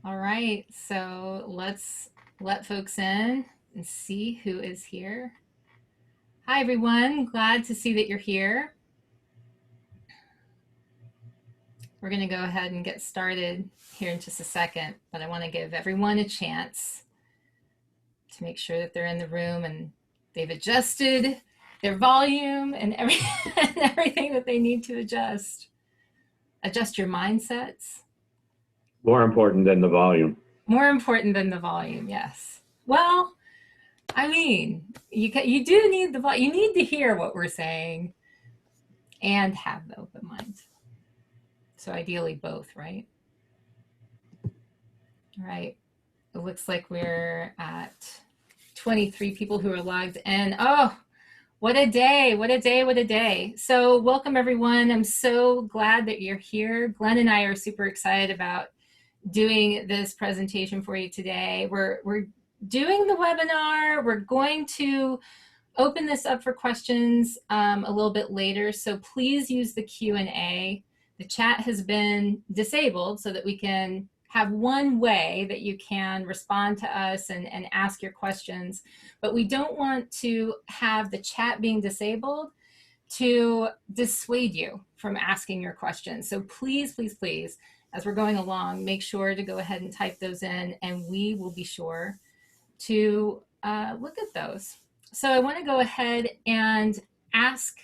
All right, so let's let folks in and see who is here. Hi, everyone. Glad to see that you're here. We're going to go ahead and get started here in just a second, but I want to give everyone a chance to make sure that they're in the room and they've adjusted their volume and everything that they need to adjust. Adjust your mindsets. More important than the volume. More important than the volume, yes. Well, I mean, you do need the volume. You need to hear what we're saying and have the open mind. So ideally both, right? All right. It looks like we're at 23 people who are logged in. Oh, what a day, what a day, what a day. So welcome everyone. I'm so glad that you're here. Glenn and I are super excited about doing this presentation for you today. We're doing the webinar. We're going to open this up for questions a little bit later. So please use the Q&A. The chat has been disabled so that we can have one way that you can respond to us and ask your questions. But we don't want to have the chat being disabled to dissuade you from asking your questions. So please, please, please, as we're going along, make sure to go ahead and type those in, and we will be sure to look at those. So I want to go ahead and ask,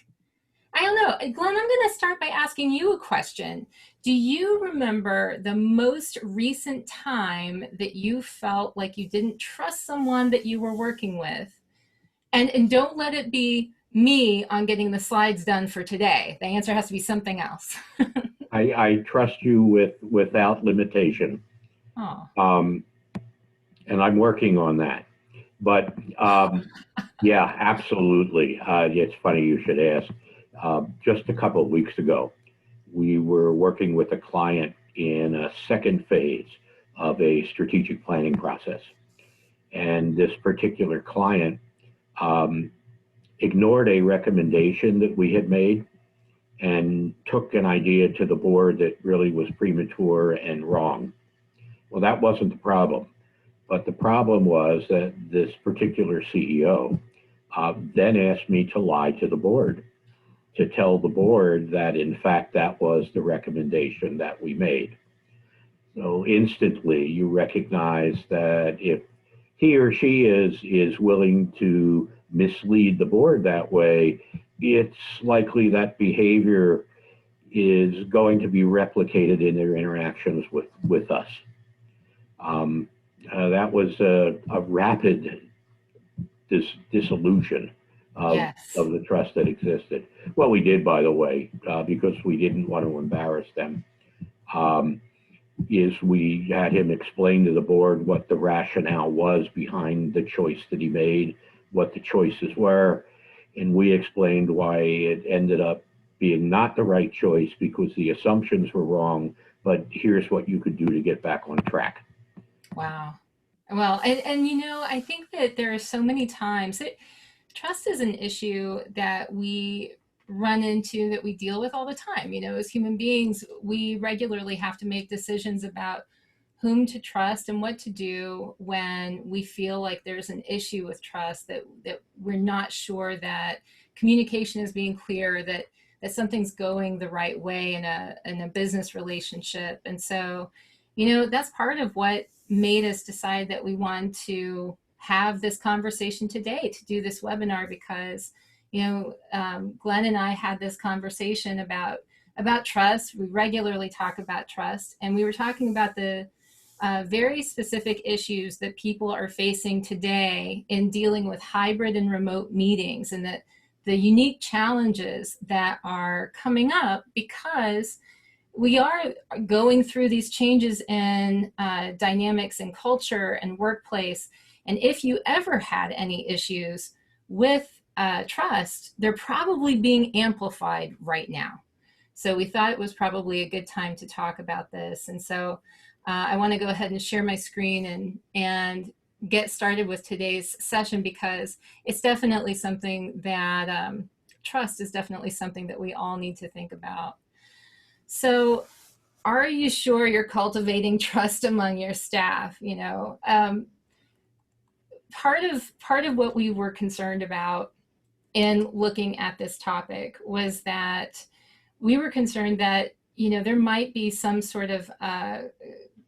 I don't know, Glenn, I'm going to start by asking you a question. Do you remember the most recent time that you felt like you didn't trust someone that you were working with? And don't let it be me on getting the slides done for today. The answer has to be something else. I trust you without limitation. Oh. And I'm working on that. But yeah, absolutely. It's funny you should ask. Just a couple of weeks ago, we were working with a client in a second phase of a strategic planning process. And this particular client ignored a recommendation that we had made and took an idea to the board that really was premature and wrong. Well, that wasn't the problem. But the problem was that this particular CEO then asked me to lie to the board, to tell the board that in fact that was the recommendation that we made. So instantly you recognize that if he or she is willing to mislead the board that way, it's likely that behavior is going to be replicated in their interactions with us. That was a rapid dissolution of the trust that existed. What we did, by the way, because we didn't want to embarrass them, is we had him explain to the board what the rationale was behind the choice that he made, what the choices were, and we explained why it ended up being not the right choice because the assumptions were wrong, but here's what you could do to get back on track. Wow. Well, and you know, I think that there are so many times trust is an issue that we run into, that we deal with all the time. You know, as human beings, we regularly have to make decisions about whom to trust and what to do when we feel like there's an issue with trust, that we're not sure that communication is being clear, that something's going the right way in a business relationship. And so, you know, that's part of what made us decide that we want to have this conversation today, to do this webinar, because, you know, Glenn and I had this conversation about trust. We regularly talk about trust, and we were talking about the very specific issues that people are facing today in dealing with hybrid and remote meetings, and that the unique challenges that are coming up because we are going through these changes in dynamics and culture and workplace. And if you ever had any issues with trust, they're probably being amplified right now. So we thought it was probably a good time to talk about this. And so I want to go ahead and share my screen and get started with today's session, because it's definitely something that trust is definitely something that we all need to think about. So are you sure you're cultivating trust among your staff? Part of what we were concerned about in looking at this topic was that we were concerned that there might be some sort of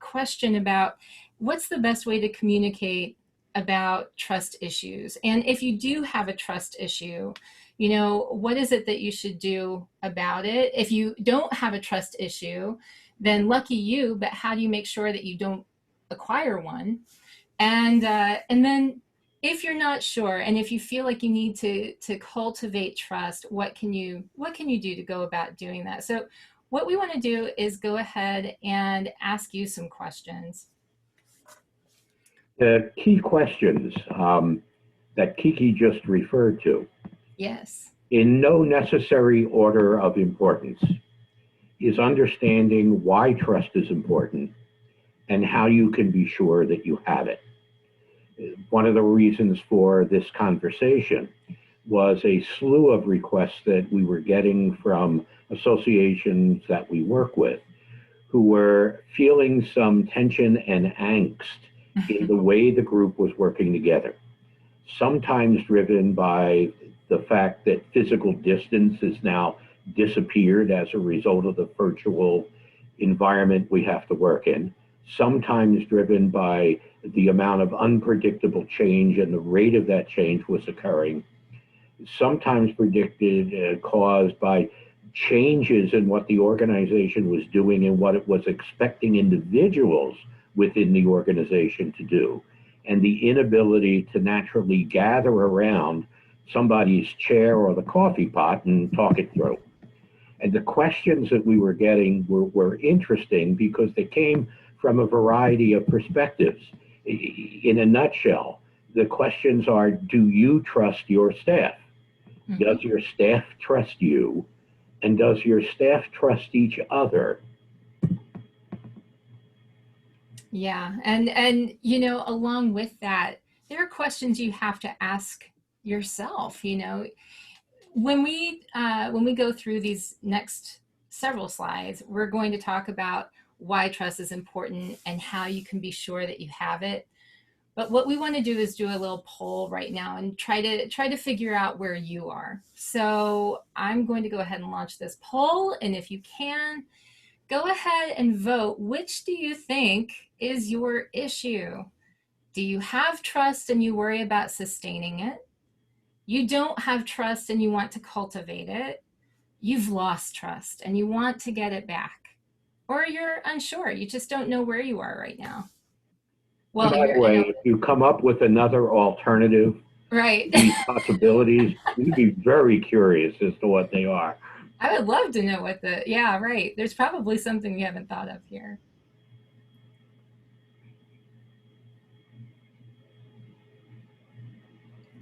question about what's the best way to communicate about trust issues, and if you do have a trust issue, what is it that you should do about it? If you don't have a trust issue, then lucky you, but how do you make sure that you don't acquire one? And then if you're not sure, and if you feel like you need to cultivate trust, what can you do to go about doing that? So what we want to do is go ahead and ask you some questions. The key questions that Kiki just referred to, Yes. in no necessary order of importance, is understanding why trust is important and how you can be sure that you have it. One of the reasons for this conversation was a slew of requests that we were getting from associations that we work with who were feeling some tension and angst in the way the group was working together, sometimes driven by the fact that physical distance has now disappeared as a result of the virtual environment we have to work in, sometimes driven by the amount of unpredictable change and the rate of that change was occurring, sometimes caused by changes in what the organization was doing and what it was expecting individuals within the organization to do, and the inability to naturally gather around somebody's chair or the coffee pot and talk it through. And the questions that we were getting were interesting because they came from a variety of perspectives. In a nutshell, the questions are, do you trust your staff? Does your staff trust you? And does your staff trust each other? Yeah, and along with that, there are questions you have to ask yourself. When we go through these next several slides, we're going to talk about why trust is important and how you can be sure that you have it. But what we want to do is do a little poll right now and try to figure out where you are. So I'm going to go ahead and launch this poll, and if you can, go ahead and vote. Which do you think is your issue? Do you have trust and you worry about sustaining it? You don't have trust and you want to cultivate it? You've lost trust and you want to get it back? Or you're unsure, you just don't know where you are right now? And Well, by the way, if you come up with another alternative right. to these possibilities, we'd be very curious as to what they are. I would love to know yeah, right. There's probably something we haven't thought of here.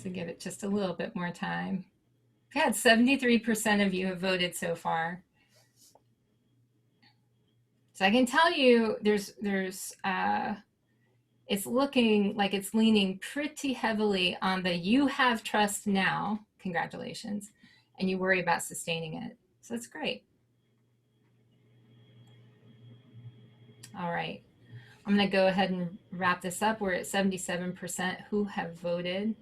To give it just a little bit more time. We've had 73% of you have voted so far. So I can tell you it's looking like it's leaning pretty heavily on the you have trust now, congratulations, and you worry about sustaining it. So that's great. All right. I'm going to go ahead and wrap this up. We're at 77% who have voted.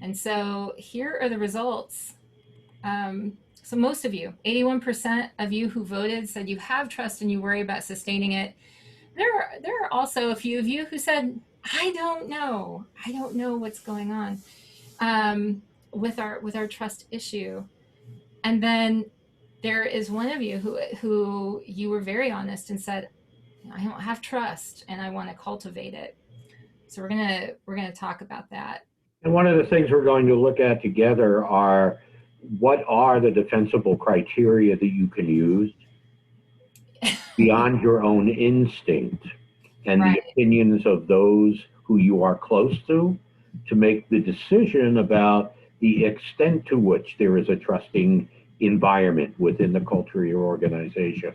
And so here are the results. So most of you, 81% of you who voted said you have trust and you worry about sustaining it. There are also a few of you who said, I don't know what's going on with our trust issue. And then there is one of you who you were very honest and said, I don't have trust and I want to cultivate it. So we're gonna talk about that. And one of the things we're going to look at together are what are the defensible criteria that you can use beyond your own instinct and Right. the opinions of those who you are close to make the decision about the extent to which there is a trusting environment within the culture of your organization.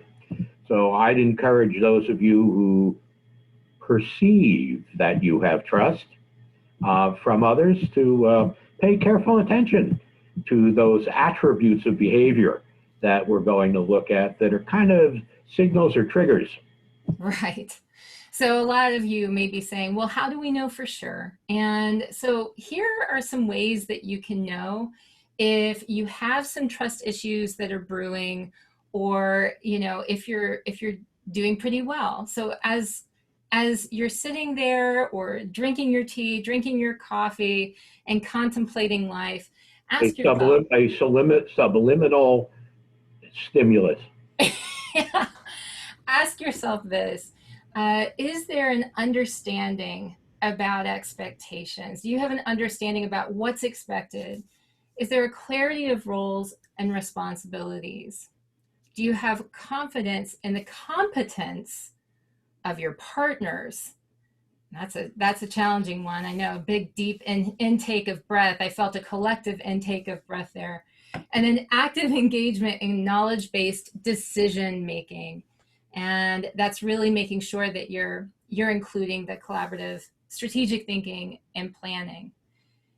So I'd encourage those of you who perceive that you have trust from others to pay careful attention to those attributes of behavior that we're going to look at that are kind of signals or triggers. Right. So a lot of you may be saying, well, how do we know for sure? And so here are some ways that you can know if you have some trust issues that are brewing, or, if you're doing pretty well. So as you're sitting there or drinking your tea, drinking your coffee, and contemplating life, A, ask yourself, subliminal stimulus. ask yourself this: is there an understanding about expectations? Do you have an understanding about what's expected? Is there a clarity of roles and responsibilities? Do you have confidence in the competence of your partners? That's a challenging one. I know, a big deep intake of breath. I felt a collective intake of breath there. And then active engagement in knowledge-based decision making. And that's really making sure that you're including the collaborative strategic thinking and planning.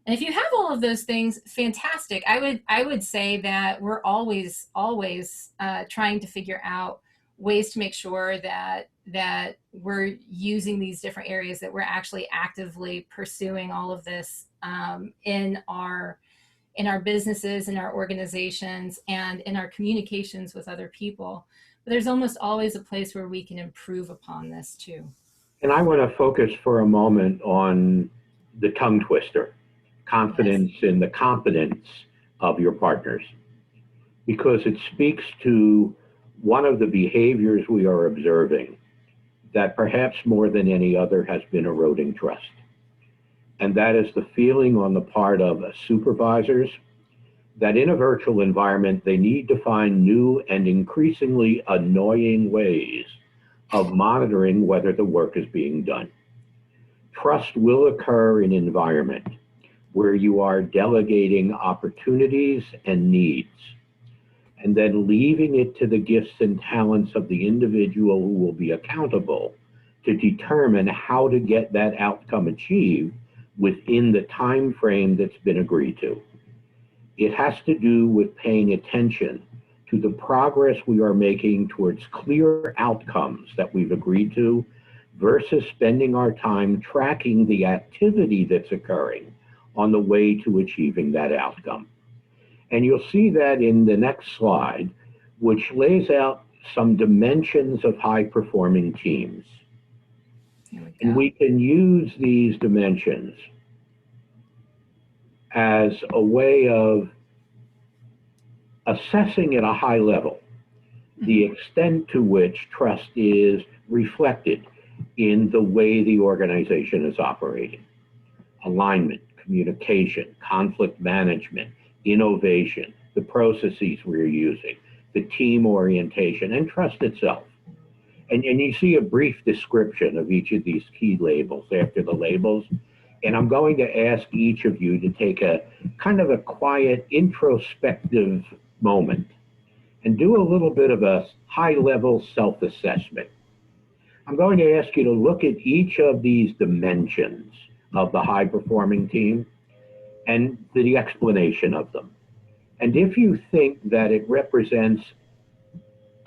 And if you have all of those things, fantastic. I would say that we're always trying to figure out ways to make sure that we're using these different areas, that we're actually actively pursuing all of this in our businesses, in our organizations, and in our communications with other people. But there's almost always a place where we can improve upon this too. And I want to focus for a moment on the tongue twister, Yes. confidence in the competence of your partners, because it speaks to one of the behaviors we are observing that perhaps more than any other has been eroding trust. And that is the feeling on the part of supervisors that in a virtual environment, they need to find new and increasingly annoying ways of monitoring whether the work is being done. Trust will occur in an environment where you are delegating opportunities and needs, and then leaving it to the gifts and talents of the individual who will be accountable to determine how to get that outcome achieved within the time frame that's been agreed to. It has to do with paying attention to the progress we are making towards clear outcomes that we've agreed to versus spending our time tracking the activity that's occurring on the way to achieving that outcome. And you'll see that in the next slide, which lays out some dimensions of high performing teams. Here we And go. we can use these dimensions as a way of assessing at a high level the Mm-hmm. extent to which trust is reflected in the way the organization is operating. Alignment, communication, conflict management, innovation, the processes we're using, the team orientation, and trust itself. And you see a brief description of each of these key labels after the labels. And I'm going to ask each of you to take a kind of a quiet introspective moment and do a little bit of a high level self assessment. I'm going to ask you to look at each of these dimensions of the high performing team and the explanation of them. And if you think that it represents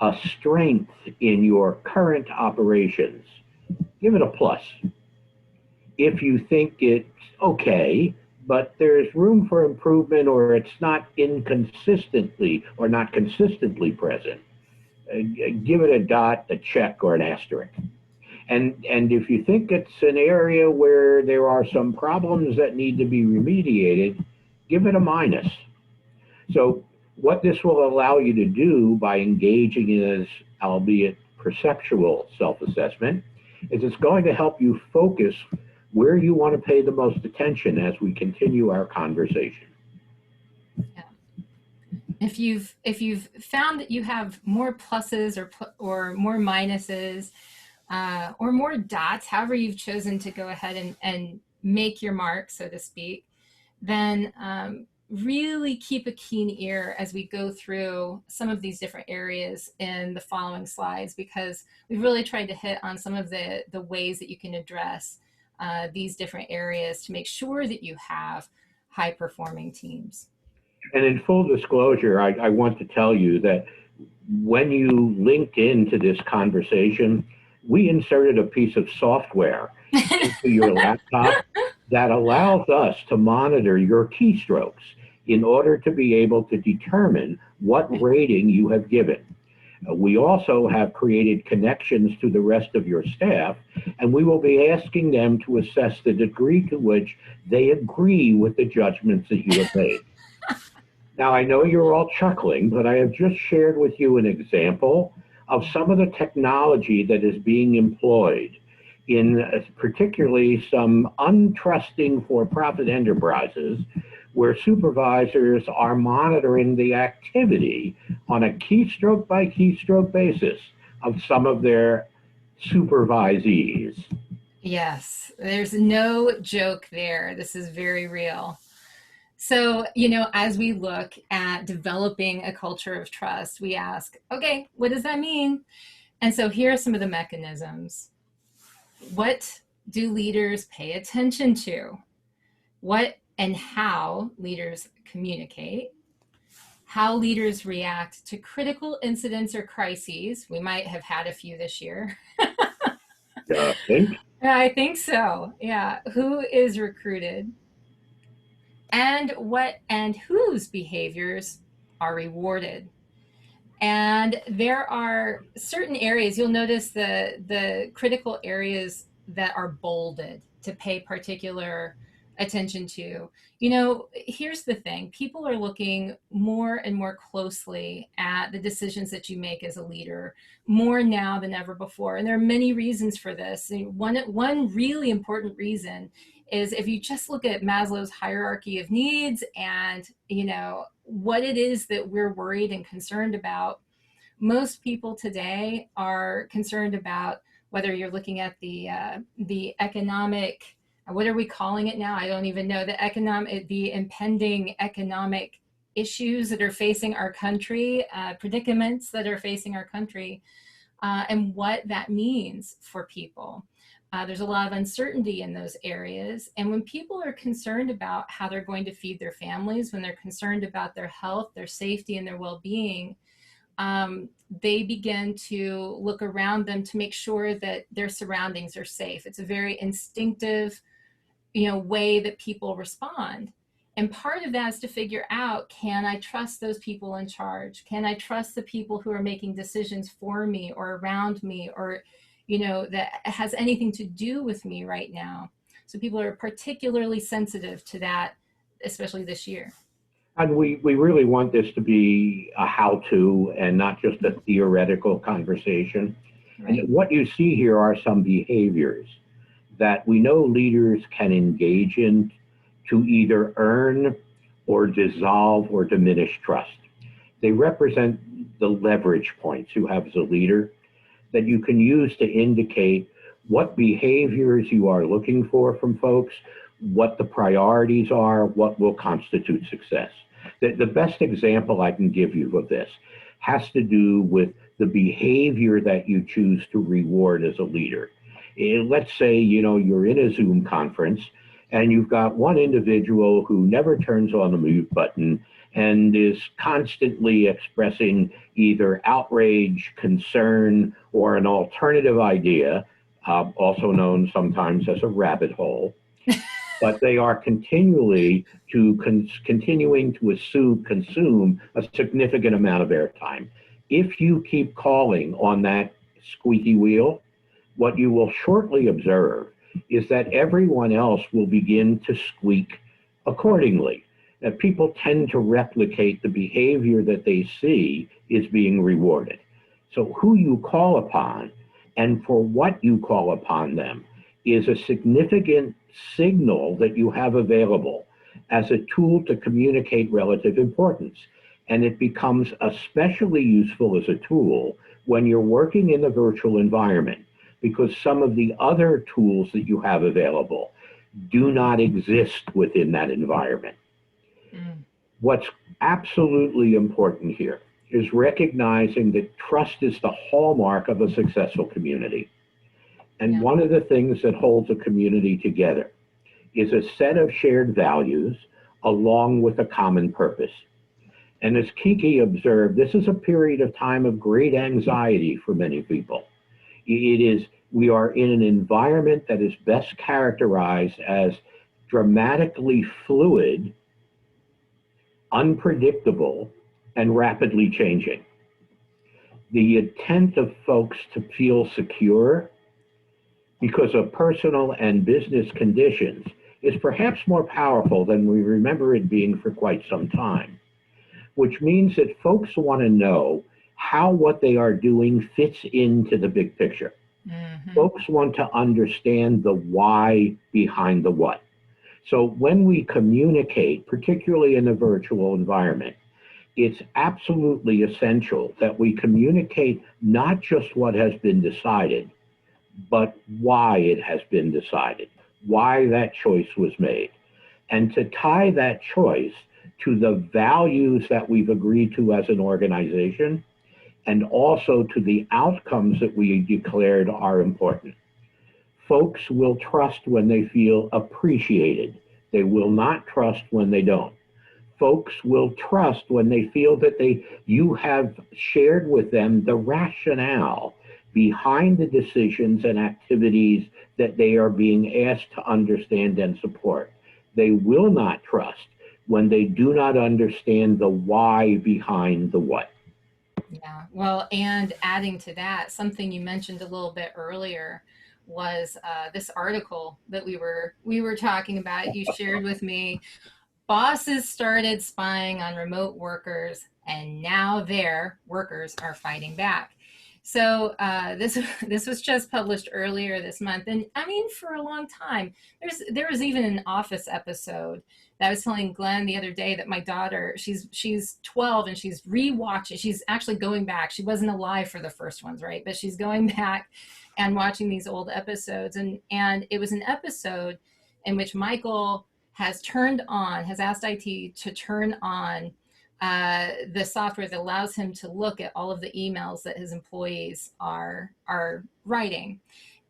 a strength in your current operations, give it a plus. If you think it's okay, but there's room for improvement or it's not inconsistently or not consistently present, give it a dot, a check, or an asterisk. And if you think it's an area where there are some problems that need to be remediated, give it a minus. So what this will allow you to do by engaging in this, albeit perceptual self-assessment, is it's going to help you focus where you want to pay the most attention as we continue our conversation. Yeah. If you've found that you have more pluses or more minuses, or more dots, however you've chosen to go ahead and make your mark, so to speak, then really keep a keen ear as we go through some of these different areas in the following slides, because we've really tried to hit on some of the ways that you can address these different areas to make sure that you have high performing teams. And in full disclosure, I want to tell you that when you linked into this conversation, we inserted a piece of software into your laptop that allows us to monitor your keystrokes in order to be able to determine what rating you have given. We also have created connections to the rest of your staff, and we will be asking them to assess the degree to which they agree with the judgments that you have made. Now, I know you're all chuckling, but I have just shared with you an example of some of the technology that is being employed in particularly some untrusting for profit enterprises where supervisors are monitoring the activity on a keystroke by keystroke basis of some of their supervisees. Yes, there's no joke there. This is very real. So, as we look at developing a culture of trust, we ask, okay, what does that mean? And so here are some of the mechanisms. What do leaders pay attention to? What and how leaders communicate? How leaders react to critical incidents or crises. We might have had a few this year. Think? I think so. Yeah. Who is recruited? And what and whose behaviors are rewarded? And there are certain areas, you'll notice the critical areas that are bolded to pay particular attention to. Here's the thing, people are looking more and more closely at the decisions that you make as a leader, more now than ever before. And there are many reasons for this. One really important reason is if you just look at Maslow's hierarchy of needs and what it is that we're worried and concerned about. Most people today are concerned about whether you're looking at the economic, what are we calling it now? I don't even know, the impending economic issues that are facing our country, predicaments that are facing our country, and what that means for people. There's a lot of uncertainty in those areas. And when people are concerned about how they're going to feed their families, when they're concerned about their health, their safety, and their well-being, they begin to look around them to make sure that their surroundings are safe. It's a very instinctive, way that people respond. And part of that is to figure out, can I trust those people in charge? Can I trust the people who are making decisions for me or around me, or, that has anything to do with me right now? So people are particularly sensitive to that, especially this year. And we really want this to be a how-to and not just a theoretical conversation. And Right. what you see here are some behaviors that we know leaders can engage in to either earn or dissolve or diminish trust. They represent the leverage points you have as a leader that you can use to indicate what behaviors you are looking for from folks, what the priorities are, what will constitute success. The best example I can give you of this has to do with the behavior that you choose to reward as a leader. Let's say, you're in a Zoom conference and you've got one individual who never turns on the mute button and is constantly expressing either outrage, concern, or an alternative idea, also known sometimes as a rabbit hole. But they are continuing to consume a significant amount of airtime. If you keep calling on that squeaky wheel, what you will shortly observe is that everyone else will begin to squeak accordingly. That people tend to replicate the behavior that they see is being rewarded. So who you call upon and for what you call upon them is a significant signal that you have available as a tool to communicate relative importance. And it becomes especially useful as a tool when you're working in a virtual environment, because some of the other tools that you have available do not exist within that environment. Mm, What's absolutely important here is recognizing that trust is the hallmark of a successful community. And yeah. one of the things that holds a community together is a set of shared values along with a common purpose. And as Kiki observed, this is a period of time of great anxiety for many people. It is, we are in an environment that is best characterized as dramatically fluid, unpredictable, and rapidly changing. The intent of folks to feel secure because of personal and business conditions is perhaps more powerful than we remember it being for quite some time, which means that folks want to know how what they are doing fits into the big picture. Mm-hmm. Folks want to understand the why behind the what. So when we communicate, particularly in a virtual environment, it's absolutely essential that we communicate not just what has been decided, but why it has been decided, why that choice was made, and to tie that choice to the values that we've agreed to as an organization, and also to the outcomes that we declared are important. Folks will trust when they feel appreciated. They will not trust when they don't. Folks will trust when they feel that you have shared with them the rationale behind the decisions and activities that they are being asked to understand and support. They will not trust when they do not understand the why behind the what. Yeah. Well, and adding to that, something you mentioned a little bit earlier was this article that we were talking about. You shared with me. Bosses started spying on remote workers, and now their workers are fighting back. So this this was just published earlier this month, and I mean for a long time. There was even an Office episode that I was telling Glenn the other day that my daughter, she's 12 and she's rewatching. She's actually going back. She wasn't alive for the first ones, right? But she's going back and watching these old episodes, and it was an episode in which Michael has asked IT to turn on the software that allows him to look at all of the emails that his employees are writing.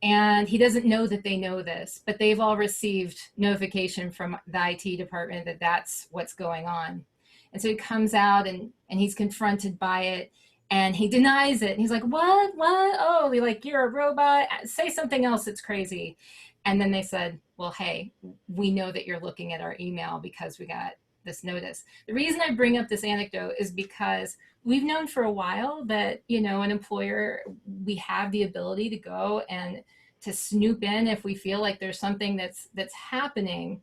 And he doesn't know that they know this, but they've all received notification from the IT department that that's what's going on. And so he comes out and he's confronted by it and he denies it. And he's like, what? Oh, they're like, you're a robot. Say something else that's crazy. And then they said, well, hey, we know that you're looking at our email because we got this notice. The reason I bring up this anecdote is because we've known for a while that, an employer, we have the ability to go and to snoop in if we feel like there's something that's happening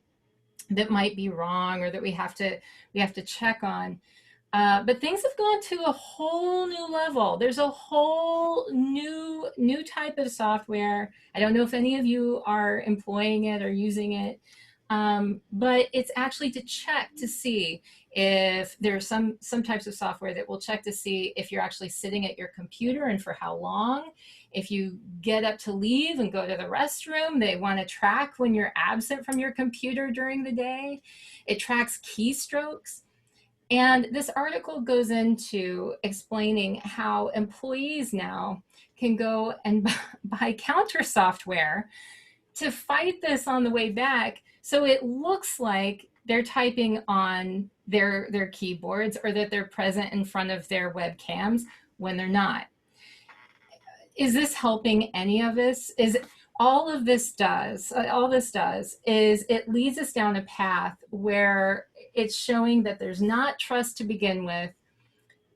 that might be wrong or that we have to check on. But things have gone to a whole new level. There's a whole new type of software. I don't know if any of you are employing it or using it, but it's actually to check to see if there's some types of software that will check to see if you're actually sitting at your computer and for how long. If you get up to leave and go to the restroom, they want to track when you're absent from your computer during the day. It tracks keystrokes. And this article goes into explaining how employees now can go and buy counter software to fight this on the way back. So it looks like they're typing on their keyboards or that they're present in front of their webcams when they're not. Is this helping any of this? Is all this does is it leads us down a path where it's showing that there's not trust to begin with.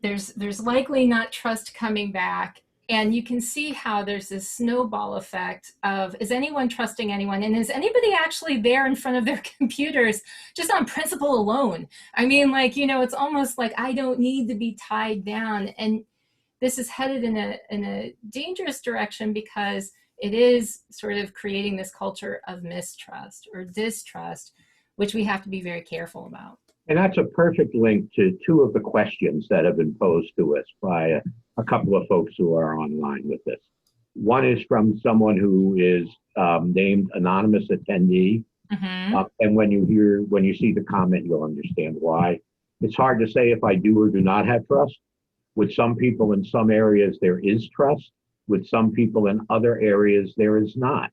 There's likely not trust coming back. And you can see how there's this snowball effect of, is anyone trusting anyone? And is anybody actually there in front of their computers just on principle alone? I mean, it's almost like I don't need to be tied down. And this is headed in a dangerous direction because it is sort of creating this culture of mistrust or distrust, which we have to be very careful about. And that's a perfect link to two of the questions that have been posed to us by a couple of folks who are online with this. One is from someone who is named anonymous attendee. Mm-hmm. And when you see the comment, you'll understand why. It's hard to say if I do or do not have trust. With some people in some areas, there is trust. With some people in other areas, there is not.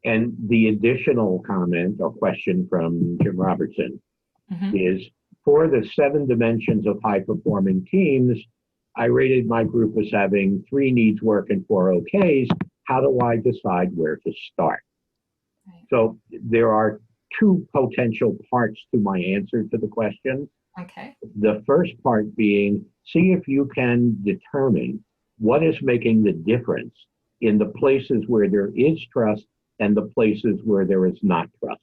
And the additional comment or question from Jim Robertson Mm-hmm. is, For the 7 dimensions of high performing teams, I rated my group as having 3 needs work and 4 OKs. How do I decide where to start? Right. So there are 2 potential parts to my answer to the question. Okay. The first part being, see if you can determine what is making the difference in the places where there is trust and the places where there is not trust.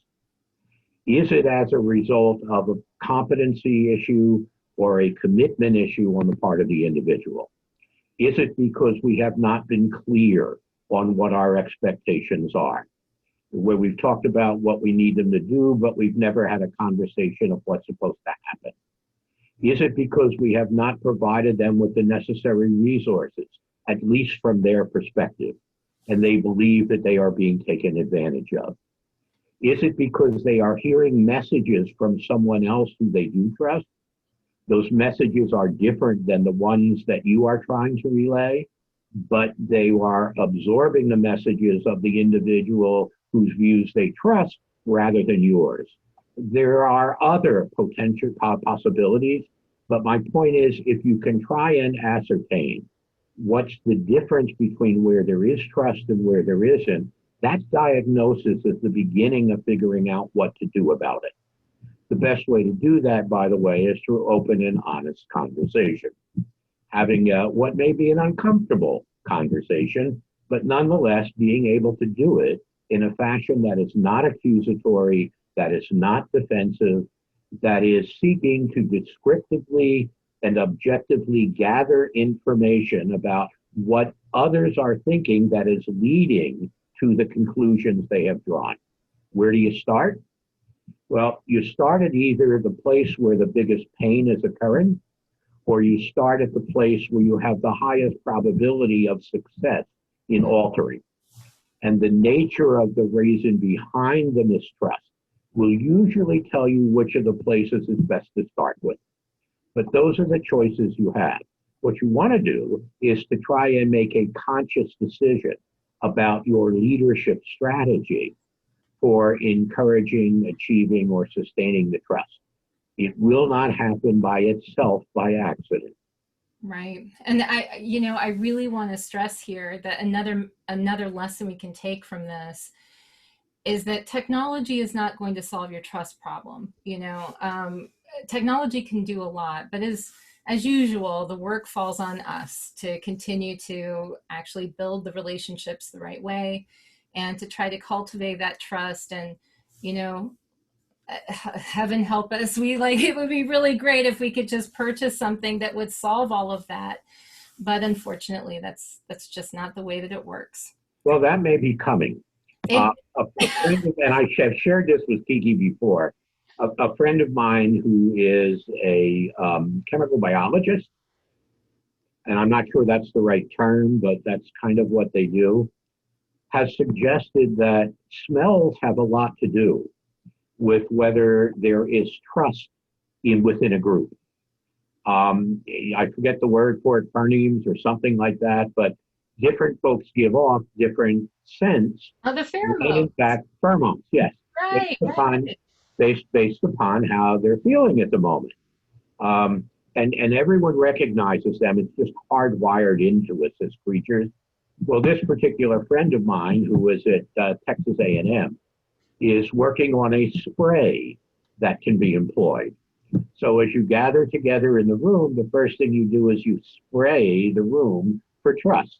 Is it as a result of a competency issue or a commitment issue on the part of the individual? Is it because we have not been clear on what our expectations are? Where we've talked about what we need them to do, but we've never had a conversation of what's supposed to happen? Is it because we have not provided them with the necessary resources, at least from their perspective, and they believe that they are being taken advantage of? Is it because they are hearing messages from someone else who they do trust? Those messages are different than the ones that you are trying to relay, but they are absorbing the messages of the individual whose views they trust rather than yours. There are other potential possibilities, but my point is, if you can try and ascertain what's the difference between where there is trust and where there isn't, that diagnosis is the beginning of figuring out what to do about it. The best way to do that, by the way, is through open and honest conversation. Having what may be an uncomfortable conversation, but nonetheless being able to do it in a fashion that is not accusatory, that is not defensive, that is seeking to descriptively and objectively gather information about what others are thinking that is leading to the conclusions they have drawn. Where do you start? Well, you start at either the place where the biggest pain is occurring, or you start at the place where you have the highest probability of success in altering. And the nature of the reason behind the mistrust will usually tell you which of the places is best to start with. But those are the choices you have. What you want to do is to try and make a conscious decision about your leadership strategy for encouraging, achieving, or sustaining the trust. It will not happen by itself by accident. Right. And I really want to stress here that another lesson we can take from this is that technology is not going to solve your trust problem. Technology can do a lot, but as usual, the work falls on us to continue to actually build the relationships the right way and to try to cultivate that trust. And, heaven help us, it would be really great if we could just purchase something that would solve all of that. But unfortunately, that's just not the way that it works. Well, that may be coming. It, A friend of, and I have shared this with Kiki before, a friend of mine who is a chemical biologist, and I'm not sure that's the right term, but that's kind of what they do, has suggested that smells have a lot to do with whether there is trust within a group. I forget the word for it, phonemes or something like that, but different folks give off different scents. oh, the And pheromones. in fact, pheromones, yes, Right, right. based upon how they're feeling at the moment. And everyone recognizes them. It's just hardwired into us as creatures. Well, this particular friend of mine who was at Texas A&M is working on a spray that can be employed. So as you gather together in the room, the first thing you do is you spray the room for trust.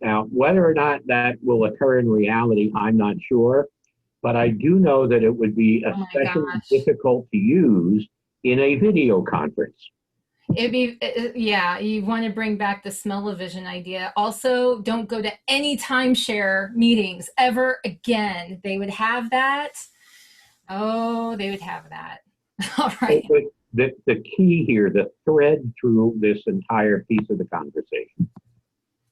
Now, whether or not that will occur in reality, I'm not sure, but I do know that it would be Oh my especially gosh. difficult to use in a video conference. Yeah, you want to bring back the smell-o-vision idea. Also, don't go to any timeshare meetings ever again. They would have that. Oh, they would have that. All right. But the key here, the thread through this entire piece of the conversation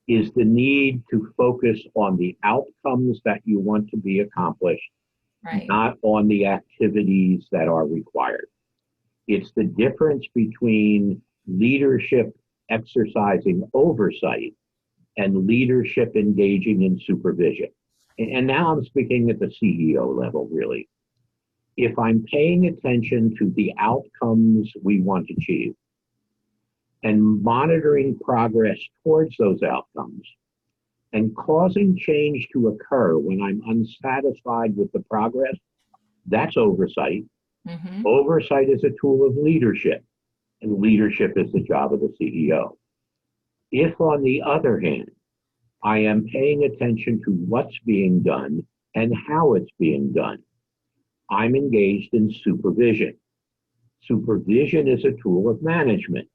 is the need to focus on the outcomes that you want to be accomplished, Right. not on the activities that are required. It's the difference between leadership exercising oversight and leadership engaging in supervision. And now I'm speaking at the CEO level, really. If I'm paying attention to the outcomes we want to achieve and monitoring progress towards those outcomes and causing change to occur when I'm unsatisfied with the progress, that's oversight. Mm-hmm. Oversight is a tool of leadership, and leadership is the job of the CEO. If, on the other hand, I am paying attention to what's being done and how it's being done, I'm engaged in supervision. Supervision is a tool of management.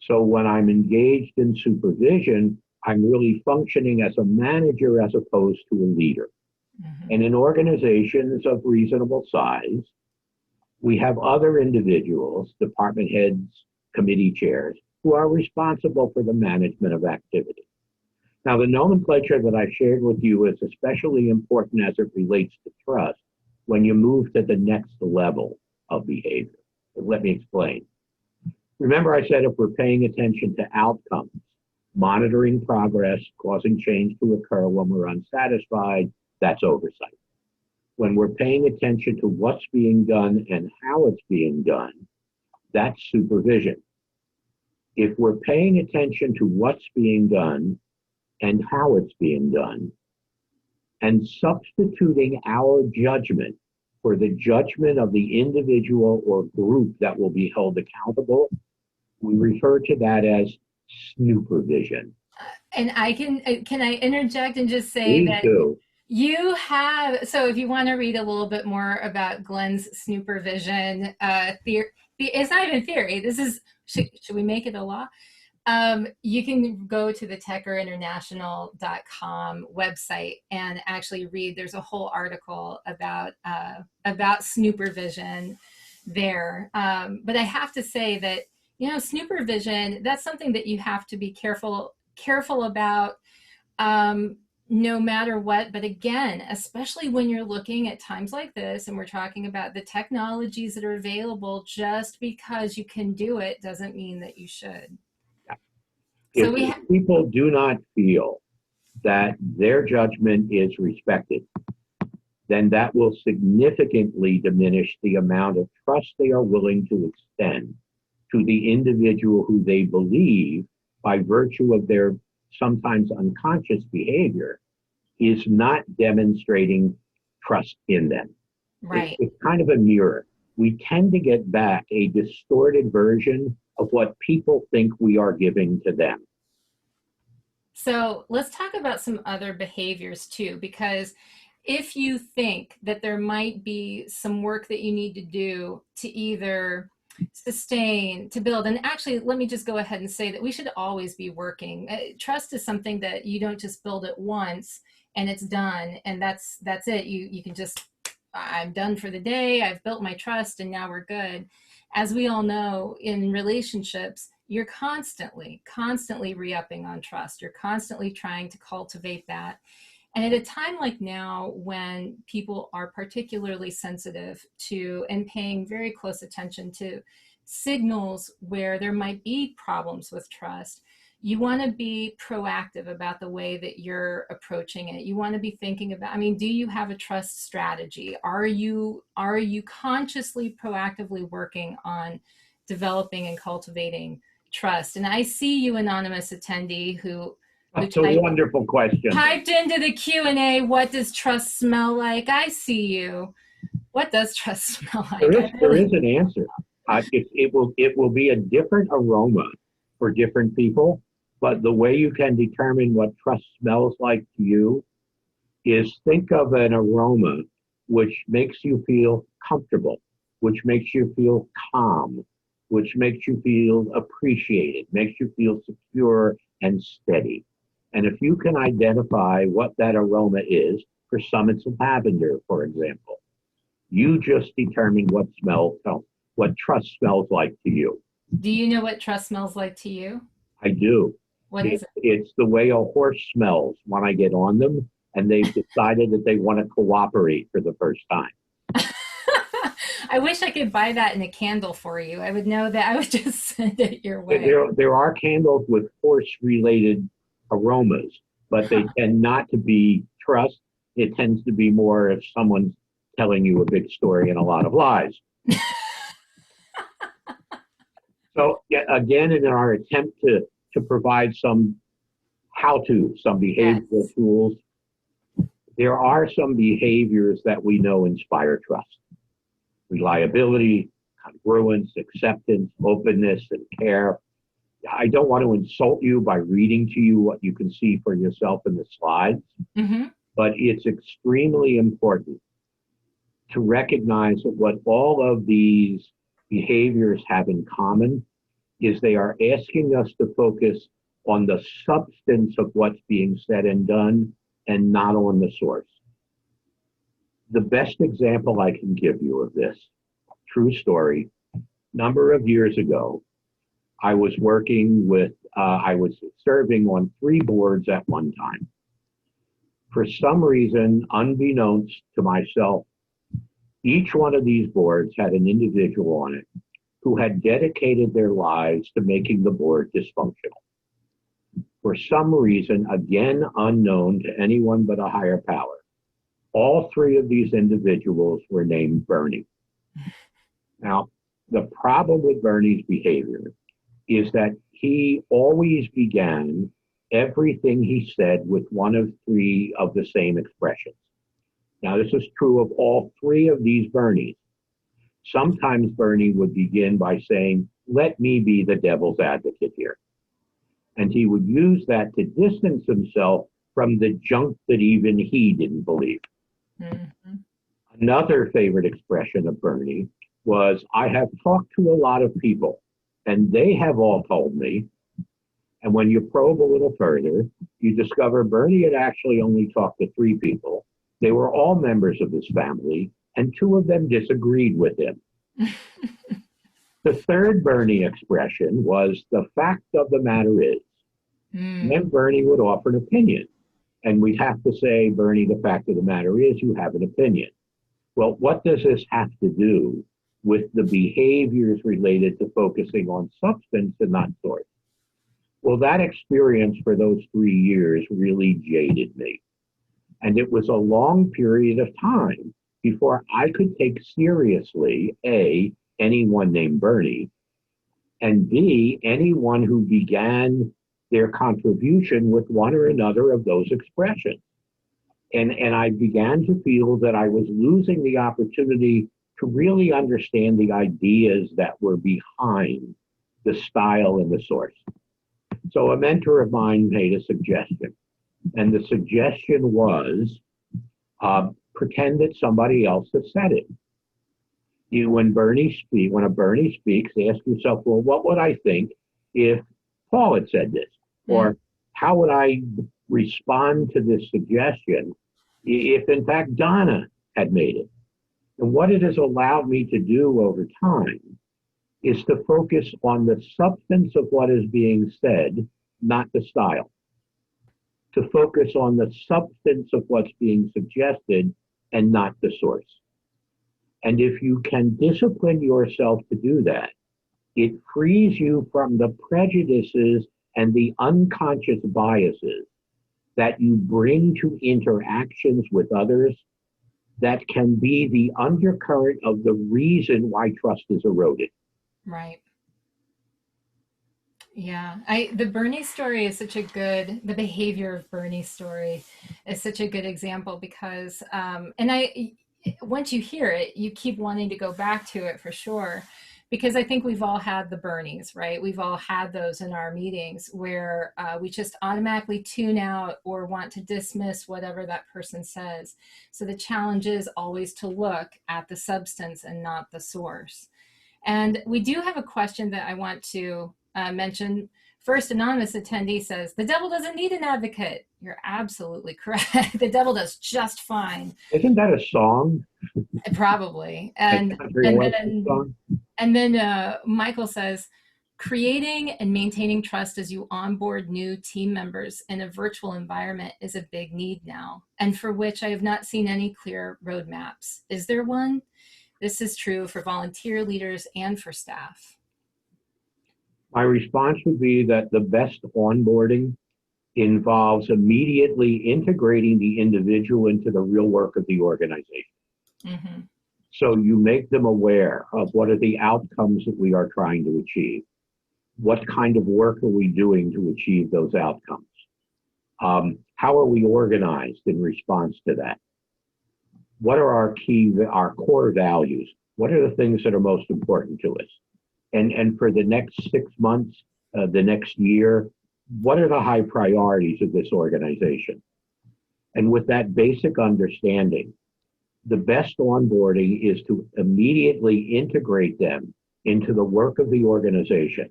So when I'm engaged in supervision, I'm really functioning as a manager as opposed to a leader. Mm-hmm. And in organizations of reasonable size, we have other individuals, department heads, committee chairs, who are responsible for the management of activity. Now, the nomenclature that I shared with you is especially important as it relates to trust when you move to the next level of behavior. Let me explain. Remember, I said if we're paying attention to outcomes, monitoring progress, causing change to occur when we're unsatisfied, that's oversight. When we're paying attention to what's being done and how it's being done, that's supervision. If we're paying attention to what's being done and how it's being done, and substituting our judgment for the judgment of the individual or group that will be held accountable, we refer to that as snoopervision. And can I interject and just say Please that do. you have, so if you want to read a little bit more about Glenn's snoopervision theory, it's not even theory. This is, should we make it a law? You can go to the techerinternational.com website and actually read. There's a whole article about snoopervision there. But I have to say that, you know, snoopervision, that's something that you have to be careful about, no matter what. But again, especially when you're looking at times like this and we're talking about the technologies that are available, just because you can do it doesn't mean that you should. So If people do not feel that their judgment is respected, then that will significantly diminish the amount of trust they are willing to extend to the individual who they believe, by virtue of their sometimes unconscious behavior, is not demonstrating trust in them. right. It's kind of a mirror. We tend to get back a distorted version of what people think we are giving to them. So let's talk about some other behaviors too, because if you think that there might be some work that you need to do to either sustain, to build, and actually, let me just go ahead and say that we should always be working. Trust is something that you don't just build it once and it's done, and that's it. You can just, I'm done for the day. I've built my trust, and now we're good. As we all know, in relationships, you're constantly re-upping on trust. You're constantly trying to cultivate that. And at a time like now, when people are particularly sensitive to and paying very close attention to signals where there might be problems with trust, you want to be proactive about the way that you're approaching it. You want to be thinking about, I mean, do you have a trust strategy? Are you consciously, proactively working on developing and cultivating trust? And I see you, anonymous attendee, who That's a wonderful question. typed into the Q&A, what does trust smell like? I see you. What does trust smell like? There is an answer. It will be a different aroma for different people, but the way you can determine what trust smells like to you is think of an aroma which makes you feel comfortable, which makes you feel calm, which makes you feel appreciated, makes you feel secure and steady. And if you can identify what that aroma is, for some it's lavender, for example, you just determine what trust smells like to you. Do you know what trust smells like to you? I do. What is it? It's the way a horse smells when I get on them and they've decided that they want to cooperate for the first time. I wish I could buy that in a candle for you. I would know that. I would just send it your way. There are candles with horse-related aromas, but they tend not to be trust. It tends to be more if someone's telling you a big story and a lot of lies. So yeah, again, in our attempt to provide some some behavioral Yes. tools, there are some behaviors that we know inspire trust: reliability, congruence, acceptance, openness, and care. I don't want to insult you by reading to you what you can see for yourself in the slides, Mm-hmm. but it's extremely important to recognize that what all of these behaviors have in common is they are asking us to focus on the substance of what's being said and done and not on the source. The best example I can give you of this, true story, number of years ago, I was serving on three boards at one time. For some reason, unbeknownst to myself, each one of these boards had an individual on it who had dedicated their lives to making the board dysfunctional. For some reason, again unknown to anyone but a higher power, all three of these individuals were named Bernie. Now, the problem with Bernie's behavior is that he always began everything he said with one of three of the same expressions. Now, this is true of all three of these Bernies. Sometimes Bernie would begin by saying, "Let me be the devil's advocate here." And he would use that to distance himself from the junk that even he didn't believe. Mm-hmm. Another favorite expression of Bernie was, "I have talked to a lot of people, and they have all told me." And when you probe a little further, you discover Bernie had actually only talked to three people. They were all members of his family, and two of them disagreed with him. The third Bernie expression was, "The fact of the matter is." And Mm. then Bernie would offer an opinion. And we'd have to say, "Bernie, the fact of the matter is you have an opinion." Well, what does this have to do with the behaviors related to focusing on substance and not source? Well, that experience for those 3 years really jaded me. And it was a long period of time before I could take seriously, A, anyone named Bernie, and B, anyone who began their contribution with one or another of those expressions. And I began to feel that I was losing the opportunity to really understand the ideas that were behind the style and the source. So a mentor of mine made a suggestion, and the suggestion was, pretend that somebody else has said it. When a Bernie speaks, ask yourself, well, what would I think if Paul had said this? Mm. Or how would I respond to this suggestion if in fact Donna had made it? And what it has allowed me to do over time is to focus on the substance of what is being said, not the style. To focus on the substance of what's being suggested and not the source. And if you can discipline yourself to do that, it frees you from the prejudices and the unconscious biases that you bring to interactions with others that can be the undercurrent of the reason why trust is eroded. Right. Yeah. The Bernie story is such a good, the behavior of Bernie story is such a good example because, once you hear it, you keep wanting to go back to it for sure. Because I think we've all had the Bernies, right? We've all had those in our meetings where we just automatically tune out or want to dismiss whatever that person says. So the challenge is always to look at the substance and not the source. And we do have a question that I want to mention. First anonymous attendee says, the devil doesn't need an advocate. You're absolutely correct. The devil does just fine. Isn't that a song? Probably. A And country and western then song? and then Michael says, creating and maintaining trust as you onboard new team members in a virtual environment is a big need now, and for which I have not seen any clear roadmaps. Is there one? This is true for volunteer leaders and for staff. My response would be that the best onboarding involves immediately integrating the individual into the real work of the organization. Hmm. So you make them aware of what are the outcomes that we are trying to achieve. What kind of work are we doing to achieve those outcomes? How are we organized in response to that? What are our core values? What are the things that are most important to us? And for the next 6 months, the next year, what are the high priorities of this organization? And with that basic understanding, the best onboarding is to immediately integrate them into the work of the organization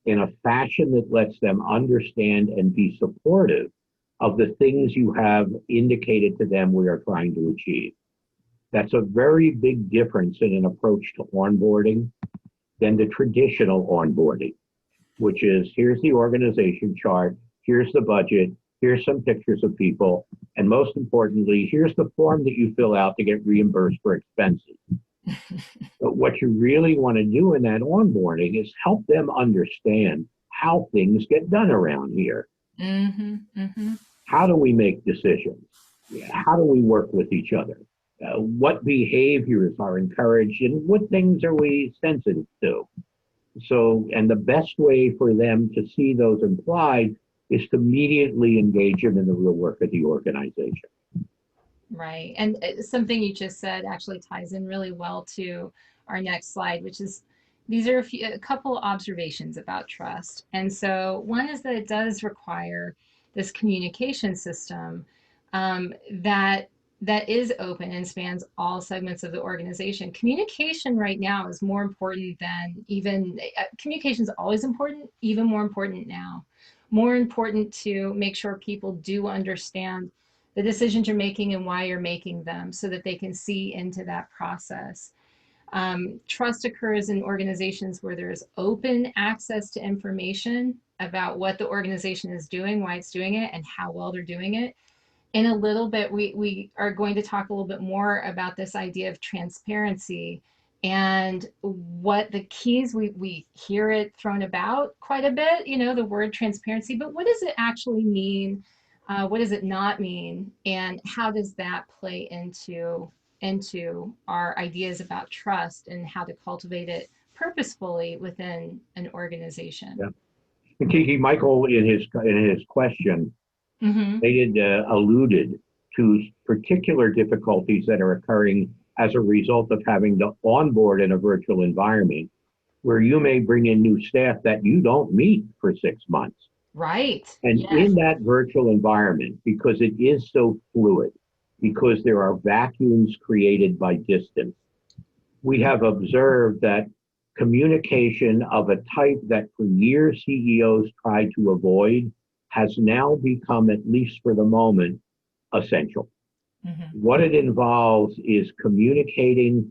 in a fashion that lets them understand and be supportive of the things you have indicated to them we are trying to achieve. That's a very big difference in an approach to onboarding than the traditional onboarding, which is here's the organization chart, here's the budget, here's some pictures of people, and most importantly, here's the form that you fill out to get reimbursed for expenses. But what you really want to do in that onboarding is help them understand how things get done around here. Hmm. Hmm. How do we make decisions? How do we work with each other? What behaviors are encouraged and what things are we sensitive to? So, and the best way for them to see those implied is to immediately engage them in the real work of the organization. Right. And something you just said actually ties in really well to our next slide, which is these are a couple observations about trust. And so one is that it does require this communication system that is open and spans all segments of the organization. Communication right now is more important than even communication is always important, even more important now. More important to make sure people do understand the decisions you're making and why you're making them so that they can see into that process. Trust occurs in organizations where there's open access to information about what the organization is doing, why it's doing it, and how well they're doing it. In a little bit, we are going to talk a little bit more about this idea of transparency and what the keys, we hear it thrown about quite a bit, the word transparency, but what does it actually mean? What does it not mean? And how does that play into our ideas about trust and how to cultivate it purposefully within an organization? Yeah. And Kiki, Michael, in his question, Mm-hmm. they had alluded to particular difficulties that are occurring as a result of having to onboard in a virtual environment where you may bring in new staff that you don't meet for 6 months. Right. And Yes. in that virtual environment, because it is so fluid, because there are vacuums created by distance, we have observed that communication of a type that for years CEOs tried to avoid has now become, at least for the moment, essential. Mm-hmm. What it involves is communicating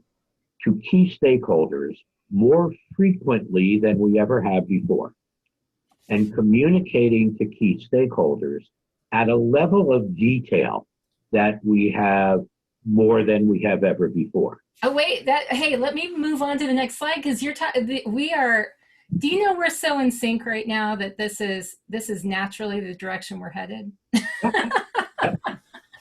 to key stakeholders more frequently than we ever have before, and communicating to key stakeholders at a level of detail that we have more than we have ever before. Oh wait, hey, let me move on to the next slide because we are. Do you know we're so in sync right now that this is naturally the direction we're headed? I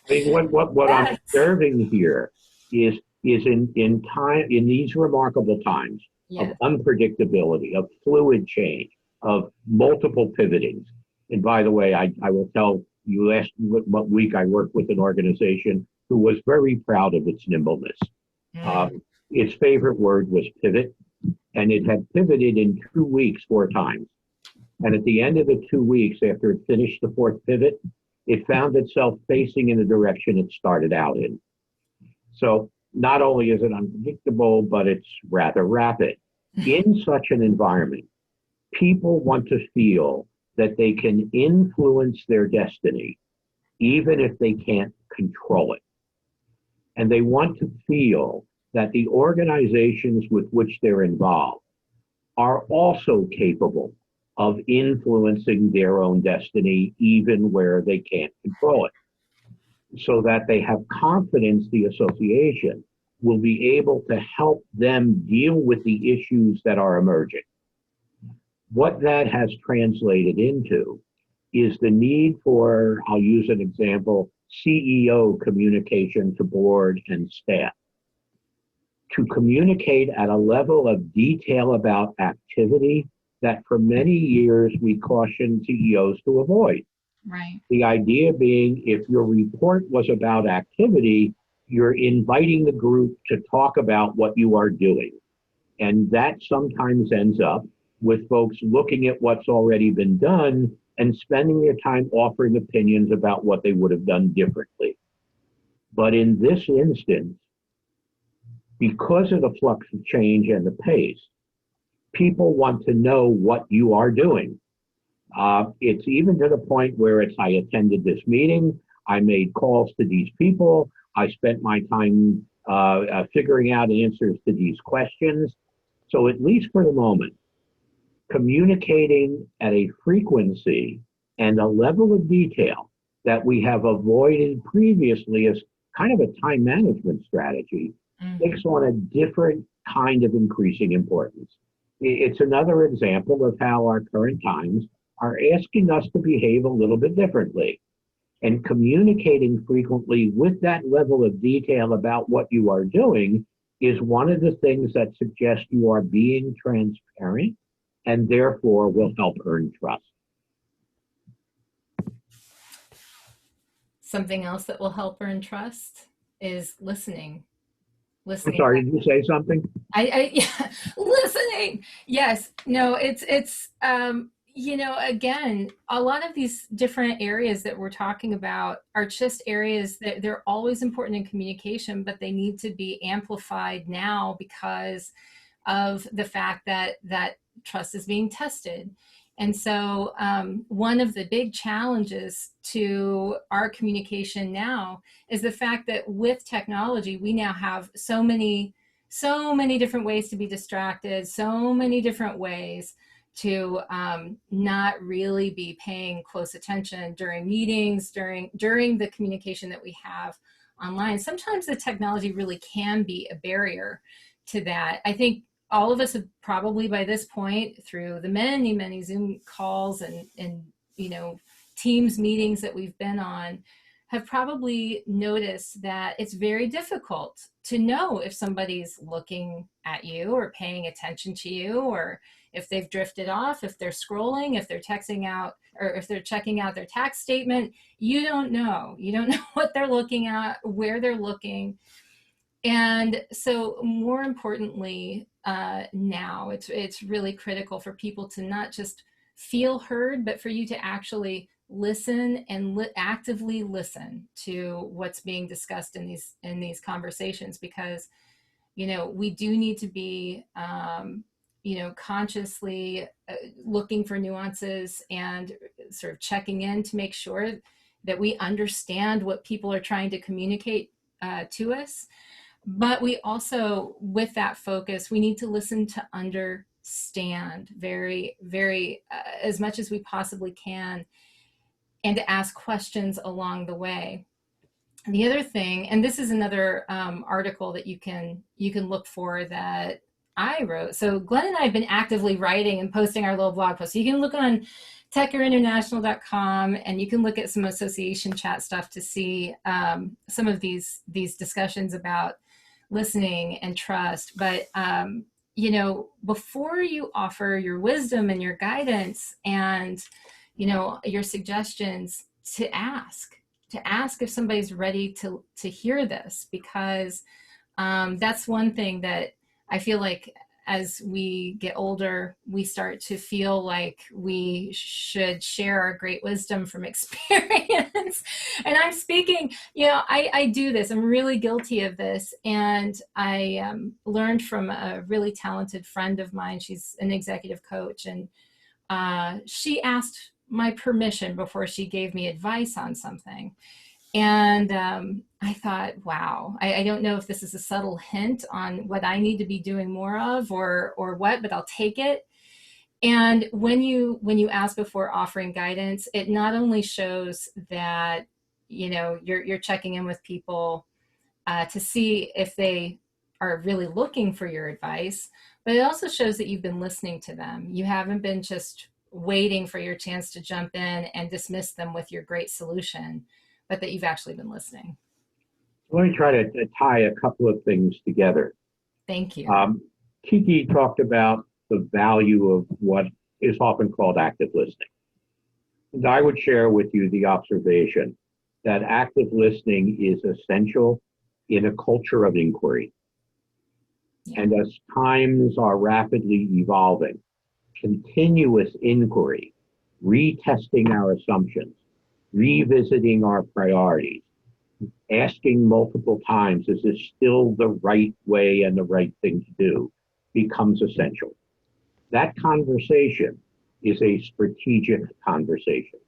mean, what I'm Yes. observing here is in time in these remarkable times of Yes. unpredictability, of fluid change, of multiple pivotings. And by the way, I will tell you last what week I worked with an organization who was very proud of its nimbleness. Mm. Its favorite word was pivot, and it had pivoted in 2 weeks 4 times. And at the end of the 2 weeks, after it finished the fourth pivot, it found itself facing in the direction it started out in. So not only is it unpredictable, but it's rather rapid. In such an environment, people want to feel that they can influence their destiny, even if they can't control it. And they want to feel that the organizations with which they're involved are also capable of influencing their own destiny, even where they can't control it, so that they have confidence the association will be able to help them deal with the issues that are emerging. What that has translated into is the need for, I'll use an example, CEO communication to board and staff. to communicate at a level of detail about activity that for many years we cautioned CEOs to avoid. Right. The idea being if your report was about activity, you're inviting the group to talk about what you are doing. And that sometimes ends up with folks looking at what's already been done and spending their time offering opinions about what they would have done differently. But in this instance, because of the flux of change and the pace, people want to know what you are doing. It's even to the point where I attended this meeting, I made calls to these people, I spent my time figuring out answers to these questions. So at least for the moment, communicating at a frequency and a level of detail that we have avoided previously as kind of a time management strategy Mm-hmm. takes on a different kind of increasing importance. It's another example of how our current times are asking us to behave a little bit differently. And communicating frequently with that level of detail about what you are doing is one of the things that suggests you are being transparent and therefore will help earn trust. Something else that will help earn trust is listening. I'm Listening. sorry, did you say something? Yeah, listening. Yes. No, again, a lot of these different areas that we're talking about are just areas that they're always important in communication, but they need to be amplified now because of the fact that trust is being tested. And so, one of the big challenges to our communication now is the fact that with technology, we now have so many different ways to be distracted, so many different ways to not really be paying close attention during meetings, during the communication that we have online. Sometimes the technology really can be a barrier to that. I think all of us have probably by this point, through the many Zoom calls and Teams meetings that we've been on, have probably noticed that it's very difficult to know if somebody's looking at you or paying attention to you, or if they've drifted off, if they're scrolling, if they're texting out, or if they're checking out their tax statement. You don't know. You don't know what they're looking at, where they're looking. And so, more importantly, now it's really critical for people to not just feel heard, but for you to actually listen and actively listen to what's being discussed in these conversations, because we do need to be consciously looking for nuances and sort of checking in to make sure that we understand what people are trying to communicate to us. But we also, with that focus, we need to listen to understand very, very as much as we possibly can, and to ask questions along the way. And the other thing, and this is another article that you can look for that I wrote. So Glenn and I have been actively writing and posting our little blog posts. So you can look on techerinternational.com, and you can look at some association chat stuff to see some of these discussions about listening and trust. But before you offer your wisdom and your guidance and your suggestions, to ask if somebody's ready to hear this, because that's one thing that I feel like as we get older, we start to feel like we should share our great wisdom from experience. And I'm speaking, I do this. I'm really guilty of this. And I learned from a really talented friend of mine. She's an executive coach. And she asked my permission before she gave me advice on something. And I thought, wow, I don't know if this is a subtle hint on what I need to be doing more of, or what, but I'll take it. And when you ask before offering guidance, it not only shows that you're checking in with people to see if they are really looking for your advice, but it also shows that you've been listening to them. You haven't been just waiting for your chance to jump in and dismiss them with your great solution, but that you've actually been listening. Let me try to tie a couple of things together. Thank you. Um, Kiki talked about the value of what is often called active listening. And I would share with you the observation that active listening is essential in a culture of inquiry. Yeah. And as times are rapidly evolving, continuous inquiry, retesting our assumptions, revisiting our priorities, asking multiple times, is this still the right way and the right thing to do, becomes essential. That conversation is a strategic conversation.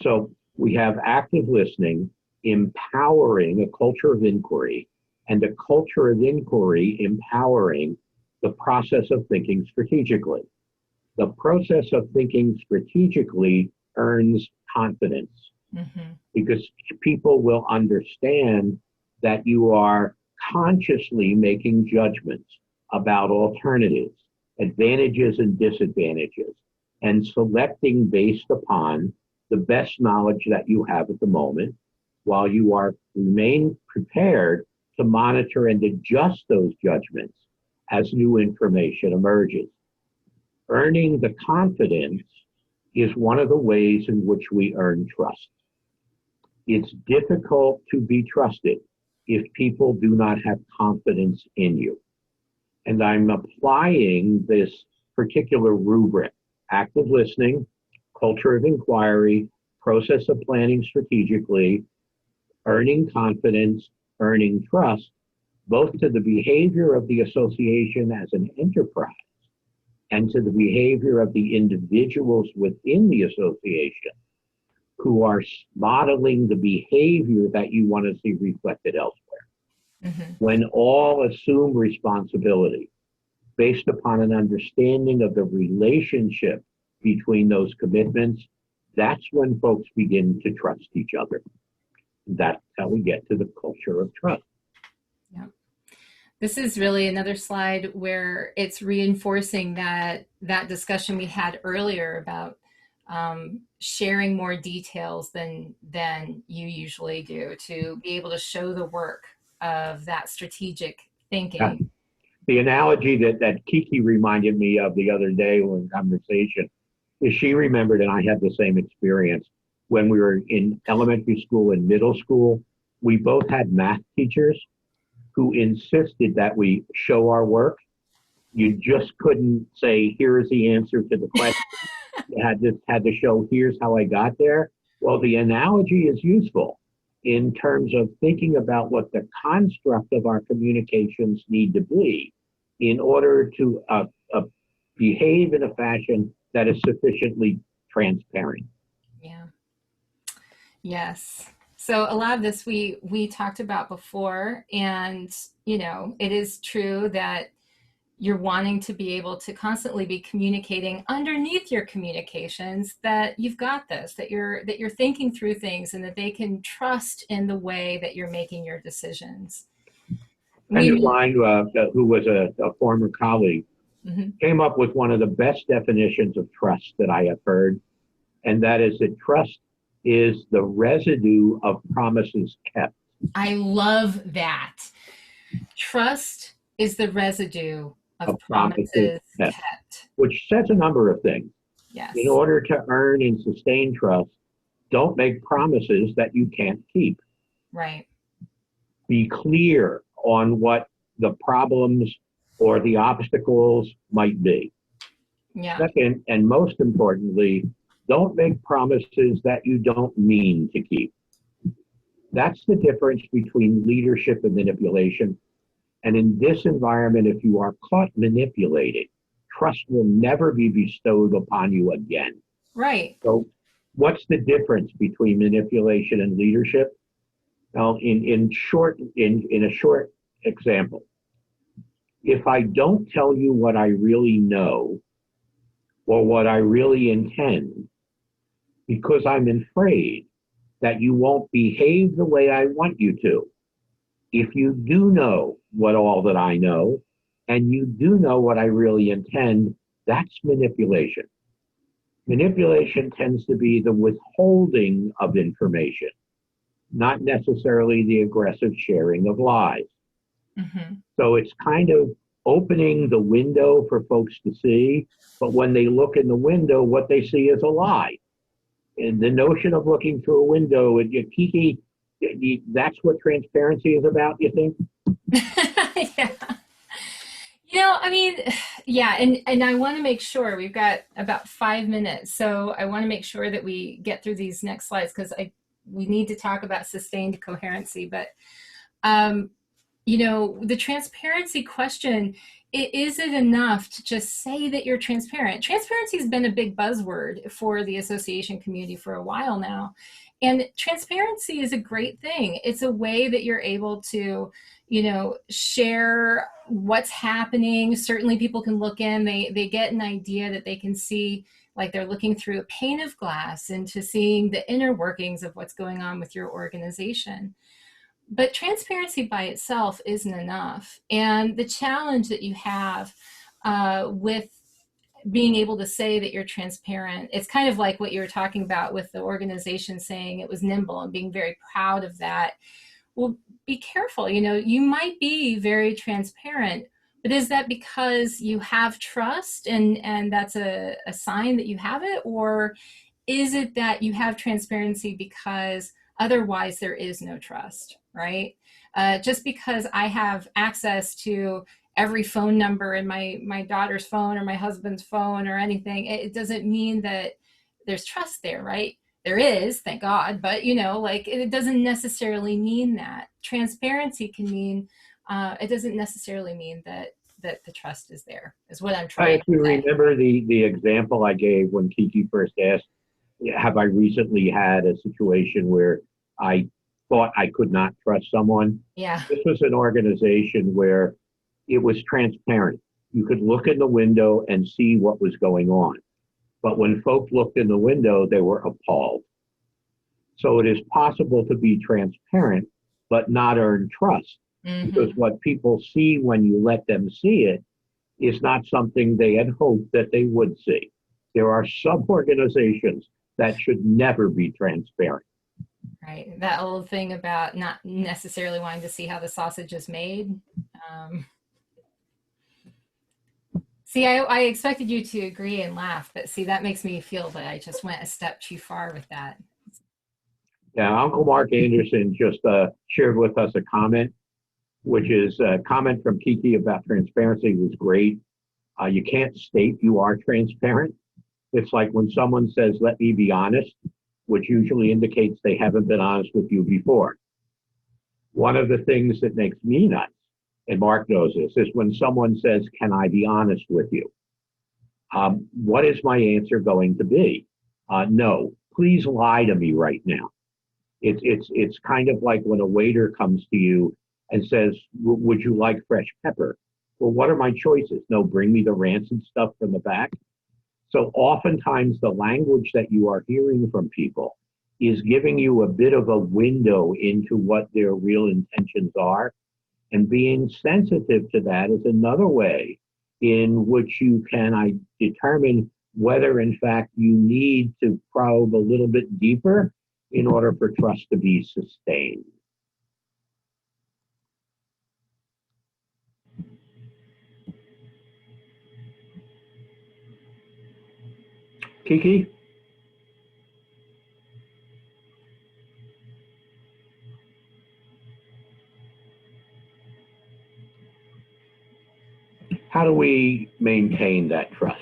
So we have active listening, empowering a culture of inquiry, and a culture of inquiry empowering the process of thinking strategically. The process of thinking strategically earns confidence Mm-hmm. because people will understand that you are consciously making judgments about alternatives, advantages and disadvantages, and selecting based upon the best knowledge that you have at the moment, while you are remain prepared to monitor and adjust those judgments as new information emerges. Earning the confidence is one of the ways in which we earn trust. It's difficult to be trusted if people do not have confidence in you. And I'm applying this particular rubric: active listening, culture of inquiry, process of planning strategically, earning confidence, earning trust, both to the behavior of the association as an enterprise and to the behavior of the individuals within the association who are modeling the behavior that you want to see reflected elsewhere. Mm-hmm. When all assume responsibility based upon an understanding of the relationship between those commitments, that's when folks begin to trust each other. That's how we get to the culture of trust. Yeah. This is really another slide where it's reinforcing that discussion we had earlier about sharing more details than you usually do, to be able to show the work of that strategic Yeah. thinking. The analogy that Kiki reminded me of the other day in conversation is she remembered, and I had the same experience when we were in elementary school and middle school. We both had math teachers who insisted that we show our work. You just couldn't say, here is the answer to the question. You had to show, here's how I got there. Well, the analogy is useful in terms of thinking about what the construct of our communications need to be in order to behave in a fashion that is sufficiently transparent. Yeah. Yes. So a lot of this we talked about before, and it is true that you're wanting to be able to constantly be communicating underneath your communications that you've got this, that you're thinking through things, and that they can trust in the way that you're making your decisions. Henry We Line, who was a former colleague, Mhm. came up with one of the best definitions of trust that I have heard, and that is that trust is the residue of promises kept. I love that. Trust is the residue of Of promises promises kept, kept. which says a number of things. In Yes. order to earn and sustain trust, don't make promises that you can't keep. Right. Be clear on what the problems or the obstacles might be. Yeah. Second, and most importantly, don't make promises that you don't mean to keep. That's the difference between leadership and manipulation. And in this environment, if you are caught manipulating, trust will never be bestowed upon you again. Right. So, what's the difference between manipulation and leadership? Well, in a short example, if I don't tell you what I really know or what I really intend, because I'm afraid that you won't behave the way I want you to. If you do know what all that I know, and you do know what I really intend, that's manipulation. Manipulation tends to be the withholding of information, not necessarily the aggressive sharing of lies. Hmm. So it's kind of opening the window for folks to see. But when they look in the window, what they see is a lie. And the notion of looking through a window, and Kiki, that's what transparency is about, you think? Yeah. I mean, yeah, and I want to make sure we've got about 5 minutes, so I want to make sure that we get through these next slides because I we need to talk about sustained coherency. But um, the transparency question, is it enough to just say that you're transparent? Transparency has been a big buzzword for the association community for a while now. And transparency is a great thing. It's a way that you're able to, share what's happening. Certainly people can look in, they get an idea that they can see, like they're looking through a pane of glass into seeing the inner workings of what's going on with your organization. But transparency by itself isn't enough. And the challenge that you have with being able to say that you're transparent, it's kind of like what you were talking about with the organization saying it was nimble and being very proud of that. Well, be careful. You might be very transparent, but is that because you have trust and that's a sign that you have it? Or is it that you have transparency because otherwise there is no trust, right? Just because I have access to every phone number in my daughter's phone or my husband's phone or anything, it doesn't mean that there's trust there, right? There is, thank God, but like it doesn't necessarily mean that. Transparency can mean it doesn't necessarily mean that the trust is there, is what I'm I trying to actually say. remember the example I gave when Kiki first asked, have I recently had a situation where I thought I could not trust someone? Yeah. This was an organization where it was transparent. You could look in the window and see what was going on. But when folks looked in the window, they were appalled. So it is possible to be transparent, but not earn trust. Because Hmm. what people see when you let them see it is not something they had hoped that they would see. There are some organizations that should never be transparent. Right. That old thing about not necessarily wanting to see how the sausage is made. Um, See, I expected you to agree and laugh, but see, that makes me feel that I just went a step too far with that. Now, Uncle Mark Anderson just shared with us a comment, which is a comment from Kiki about transparency was great. You can't state you are transparent. It's like when someone says, let me be honest, which usually indicates they haven't been honest with you before. One of the things that makes me nuts, and Mark knows this, is when someone says, can I be honest with you? What is my answer going to be? No, please lie to me right now. It's kind of like when a waiter comes to you and says, would you like fresh pepper? Well, what are my choices? No, bring me the rancid stuff from the back. So oftentimes the language that you are hearing from people is giving you a bit of a window into what their real intentions are. And being sensitive to that is another way in which you can determine whether, in fact, you need to probe a little bit deeper in order for trust to be sustained. Kiki, how do we maintain that trust?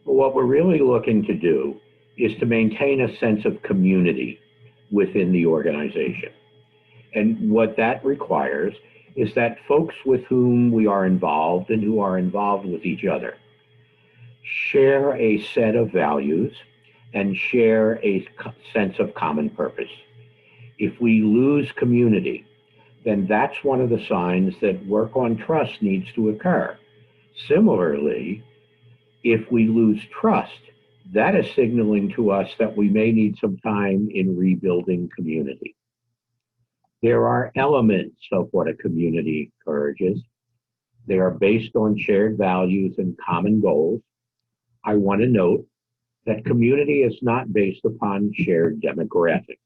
Well, what we're really looking to do is to maintain a sense of community within the organization. And what that requires is that folks with whom we are involved and who are involved with each other share a set of values and share a sense of common purpose. If we lose community, then that's one of the signs that work on trust needs to occur. Similarly, if we lose trust, that is signaling to us that we may need some time in rebuilding community. There are elements of what a community encourages. They are based on shared values and common goals. I want to note that community is not based upon shared demographics.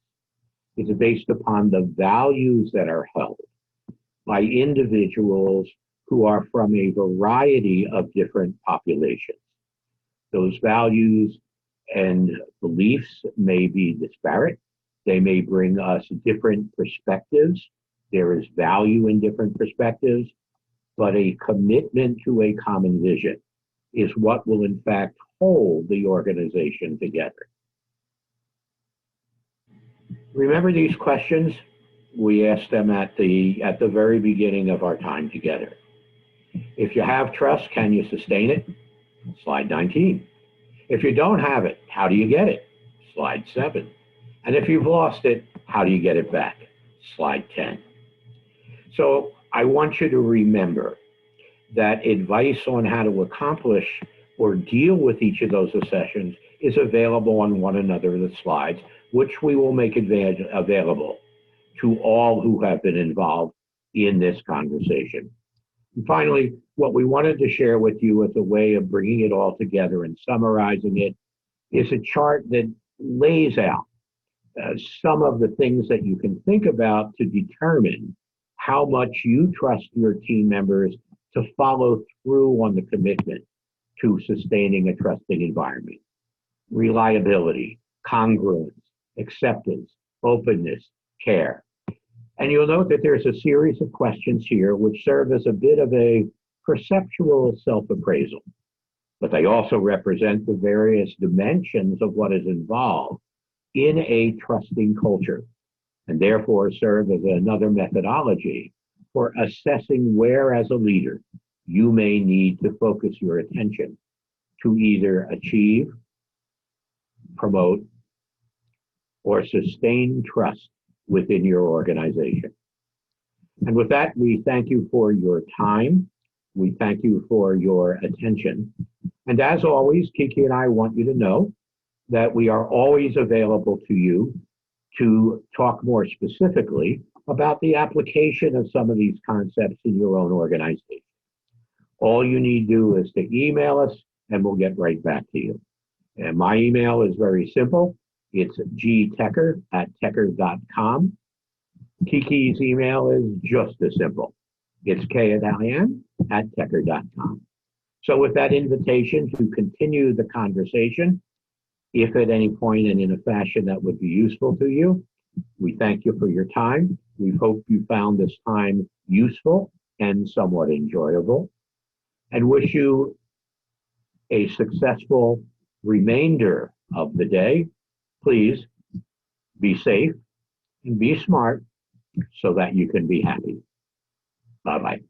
It's based upon the values that are held. by individuals who are from a variety of different populations. Those values and beliefs may be disparate. They may bring us different perspectives. There is value in different perspectives, but a commitment to a common vision is what will, in fact, hold the organization together. Remember these questions? We asked them at the very beginning of our time together. If you have trust, can you sustain it? Slide 19. If you don't have it, how do you get it? Slide 7. And if you've lost it, how do you get it back? Slide 10. So I want you to remember that advice on how to accomplish or deal with each of those sessions is available on one another of the slides, which we will make available to all who have been involved in this conversation. And finally, what we wanted to share with you as a way of bringing it all together and summarizing it is a chart that lays out some of the things that you can think about to determine how much you trust your team members to follow through on the commitment to sustaining a trusting environment. Reliability, congruence, acceptance, openness, care. And you'll note that there's a series of questions here which serve as a bit of a perceptual self-appraisal, but they also represent the various dimensions of what is involved in a trusting culture, and therefore serve as another methodology for assessing where, as a leader, you may need to focus your attention to either achieve, promote, or sustain trust within your organization. And with that, we thank you for your time. We thank you for your attention. And as always, Kiki and I want you to know that we are always available to you to talk more specifically about the application of some of these concepts in your own organization. All you need to do is to email us and we'll get right back to you. And my email is very simple. It's gtecker@tecker.com. Kiki's email is just as simple. It's kitalian@tecker.com. So with that invitation to continue the conversation, if at any point and in a fashion that would be useful to you, we thank you for your time. We hope you found this time useful and somewhat enjoyable, and wish you a successful remainder of the day. Please be safe and be smart so that you can be happy. Bye-bye.